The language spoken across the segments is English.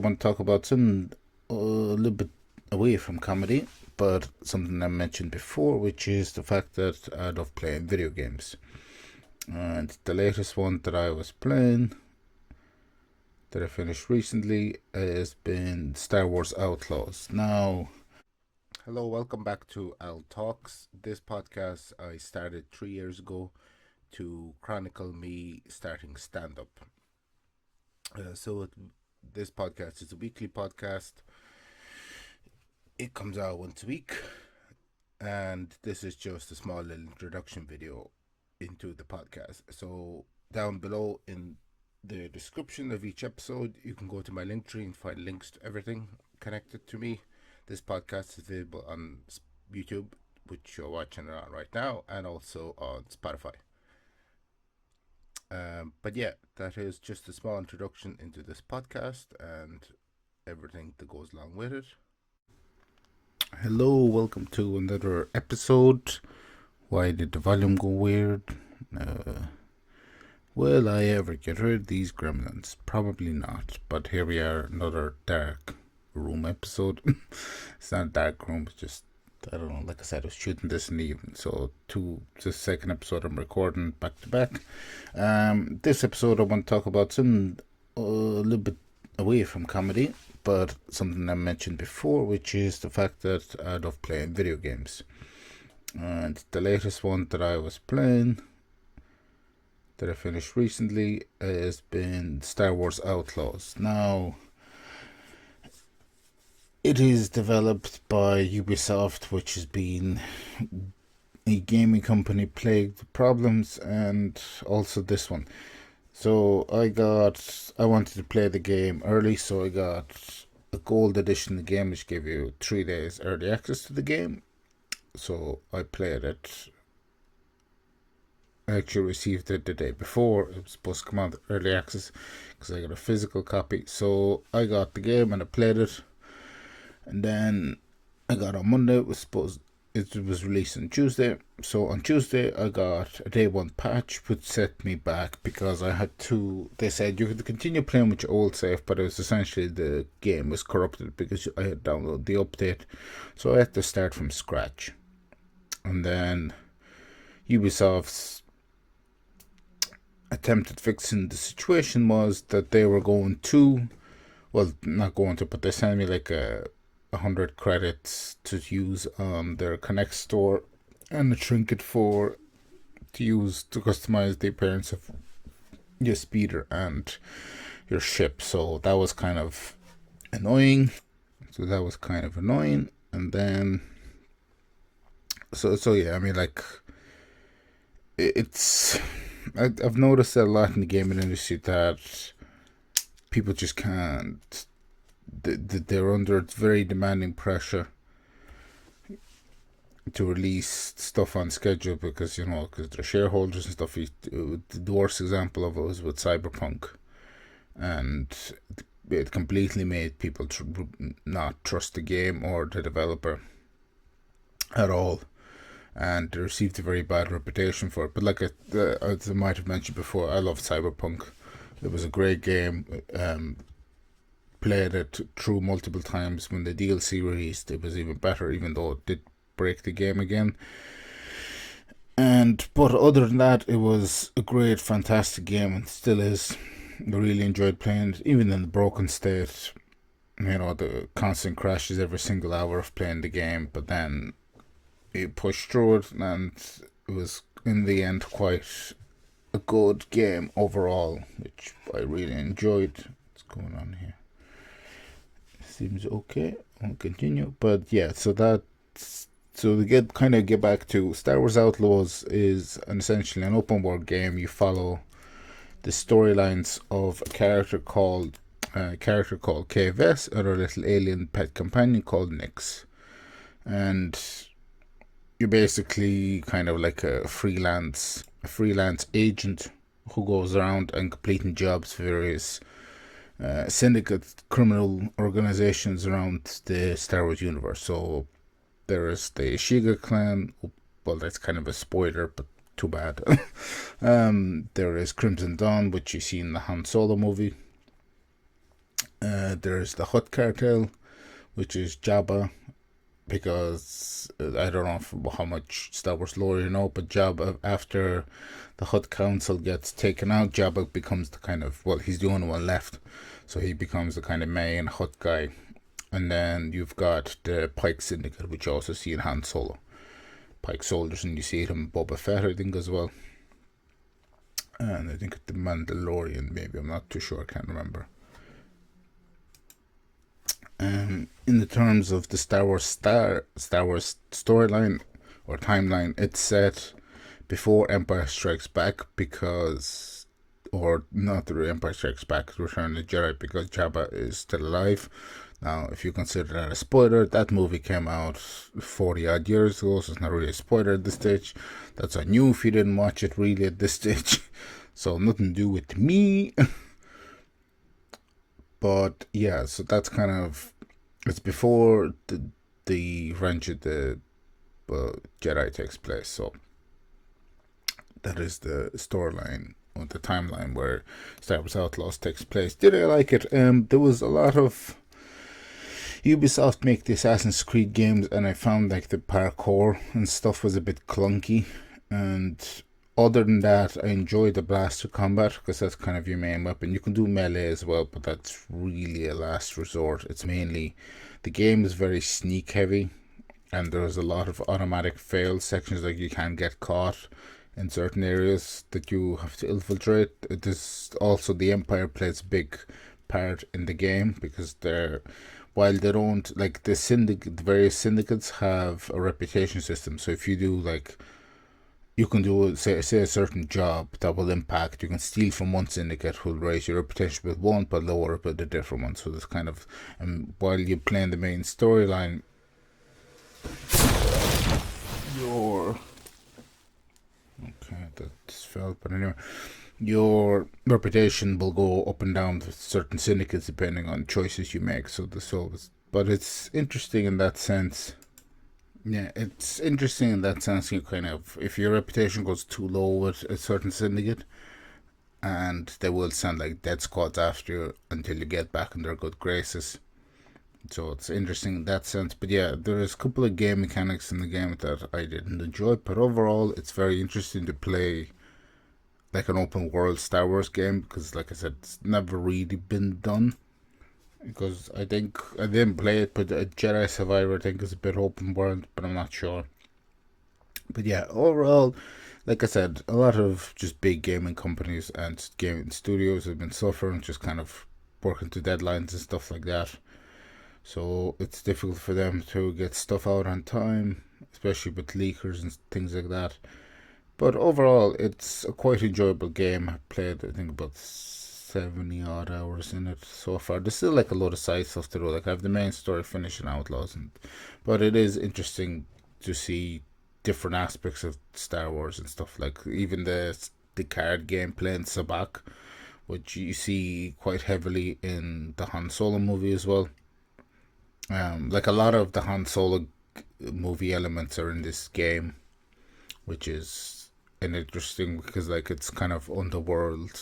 want to talk about something a little bit away from comedy, but something I mentioned before, which is the fact that I love playing video games. And the latest one that I was playing, that I finished recently, has been Star Wars Outlaws. Now, hello, welcome back to Al Talks. This podcast I started 3 years ago to chronicle me starting stand up. This podcast is a weekly podcast. It comes out once a week, and this is just a small little introduction video into the podcast. So down below in the description of each episode, you can go to my Linktree and find links to everything connected to me. This podcast is available on YouTube, which you're watching it on right now, and also on Spotify. But yeah, that is just a small introduction into this podcast and everything that goes along with it. Hello, welcome to another episode. Why did the volume go weird? Will I ever get rid of these gremlins? Probably not, but here we are, another dark room episode. It's not a dark room, it's just, I don't know, like I said, I was shooting this in the evening, so the second episode I'm recording back to back. This episode I want to talk about something a little bit away from comedy, but something I mentioned before, which is the fact that I love playing video games. And the latest one that I was playing, that I finished recently, has been Star Wars Outlaws. Now, it is developed by Ubisoft, which has been a gaming company plagued with problems, and also this one. So I wanted to play the game early, so I got a gold edition of the game, which gave you 3 days early access to the game. So I played it. I actually received it the day before. It was supposed to come out early access because I got a physical copy. So I got the game and I played it. And then I got on Monday. It was released on Tuesday. So on Tuesday I got a day one patch which set me back because I had to. They said you could continue playing with your old save, but it was essentially the game was corrupted because I had downloaded the update. So I had to start from scratch. And then Ubisoft's attempt at fixing the situation was that they were going to, well, not going to, but they sent me like 100 credits to use on their Connect store and a trinket to use to customize the appearance of your speeder and your ship. So that was kind of annoying. And then so yeah, I mean, like, I've noticed that a lot in the gaming industry that people just can't. They're under very demanding pressure to release stuff on schedule because they're shareholders and stuff. The worst example of it was with Cyberpunk, and it completely made people not trust the game or the developer at all. And they received a very bad reputation for it. But like as I might have mentioned before, I love Cyberpunk. It was a great game. Played it through multiple times. When the DLC released, it was even better, even though it did break the game again. But other than that, it was a great, fantastic game, and still is. I really enjoyed playing it, even in the broken state. The constant crashes every single hour of playing the game, but then you pushed through it, and it was in the end quite a good game overall, which I really enjoyed. What's going on here? Seems okay. I'll continue, but yeah. So to get back to Star Wars Outlaws is essentially an open world game. You follow the storylines of a character called KVS and a little alien pet companion called Nix, and you're basically kind of like a freelance agent who goes around and completing jobs for various syndicate criminal organizations around the Star Wars universe. So there is the Shiga clan. Well, that's kind of a spoiler, but too bad. There is Crimson Dawn, which you see in the Han Solo movie. There's the Hutt Cartel, which is Jabba, because I don't know how much Star Wars lore you know, but Jabba, after the Hutt Council gets taken out, Jabba becomes the kind of, well, he's the only one left, so he becomes the kind of main Hutt guy. And then you've got the Pike Syndicate, which you also see in Han Solo. Pike soldiers, and you see it in Boba Fett, I think, as well. And I think the Mandalorian, maybe, I'm not too sure, I can't remember. In the terms of the Star Wars storyline or timeline, it's set before Empire Strikes Back, because, or not the Empire Strikes Back, Return of the Jedi, because Jabba is still alive. Now, if you consider that a spoiler, that movie came out 40 odd years ago, so it's not really a spoiler at this stage. That's on you if you didn't watch it really at this stage. So nothing to do with me. But yeah, so that's kind of, it's before the Revenge of the Jedi takes place. So that is the storyline or the timeline where Star Wars Outlaws takes place. Did I like it? There was a lot of Ubisoft make the Assassin's Creed games, and I found like the parkour and stuff was a bit clunky. And other than that, I enjoyed the blaster combat, because that's kind of your main weapon. You can do melee as well, but that's really a last resort. It's mainly, the game is very sneak heavy, and there's a lot of automatic fail sections, like you can get caught in certain areas that you have to infiltrate. There's also, the Empire plays a big part in the game, because while they don't, like the various syndicates have a reputation system. So if you do like, you can do say a certain job that will impact, you can steal from one syndicate who will raise your reputation with one but lower it with a different one. So there's kind of, and while you're playing the main storyline, that's felt, but anyway, your reputation will go up and down with certain syndicates depending on choices you make. But it's interesting in that sense. Yeah, it's interesting in that sense. You kind of, if your reputation goes too low with a certain syndicate, and they will send like death squads after you until you get back in their good graces. So it's interesting in that sense. But yeah, there's a couple of game mechanics in the game that I didn't enjoy, but overall it's very interesting to play like an open world Star Wars game, because like I said, it's never really been done. Because I think, I didn't play it, but Jedi Survivor I think is a bit open world, but I'm not sure. But yeah, overall, like I said, a lot of just big gaming companies and gaming studios have been suffering, just kind of working to deadlines and stuff like that. So it's difficult for them to get stuff out on time, especially with leakers and things like that. But overall, it's a quite enjoyable game. I've played, I think, about 70 odd hours in it so far. There's still like a lot of side stuff to do. Like I have the main story finished in Outlaws, but it is interesting to see different aspects of Star Wars and stuff. Like even the card gameplay in Sabak, which you see quite heavily in the Han Solo movie as well. Like a lot of the Han Solo movie elements are in this game, which is an interesting, because like it's kind of underworld.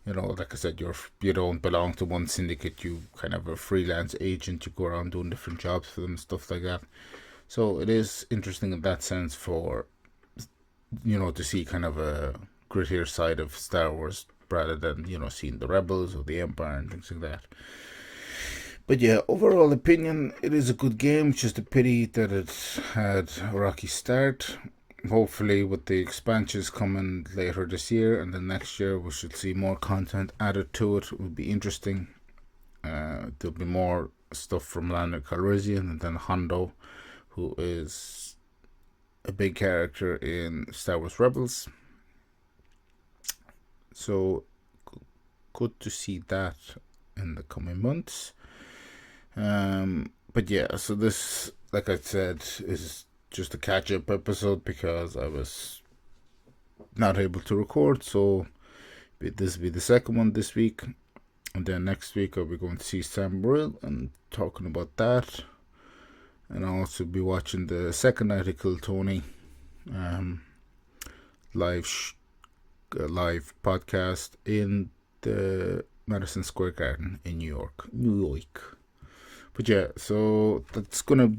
You know, like I said, you don't belong to one syndicate. You kind of a freelance agent. You go around doing different jobs for them, stuff like that. So it is interesting in that sense for, to see kind of a grittier side of Star Wars rather than, seeing the Rebels or the Empire and things like that. But yeah, overall opinion, it is a good game. It's just a pity that it had a rocky start. Hopefully with the expansions coming later this year and then next year, we should see more content added to it. It would be interesting. There'll be more stuff from Lando Calrissian, and then Hondo, who is a big character in Star Wars Rebels. So good to see that in the coming months. But yeah, so this, like I said, is just a catch-up episode because I was not able to record. So this will be the second one this week, and then next week I'll be going to see Sam Brill and talking about that, and I'll also be watching the second night of Kill Tony live podcast in the Madison Square Garden in New York. But yeah, so that's gonna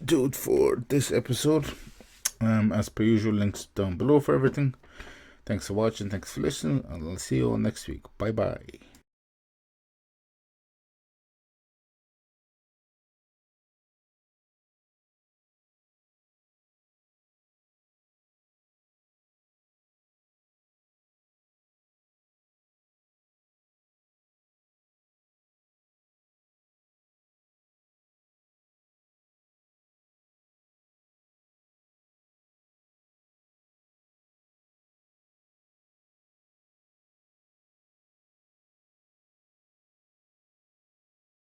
do it for this episode. As per usual, links down below for everything. Thanks for watching, thanks for listening, and I'll see you all next week. Bye bye.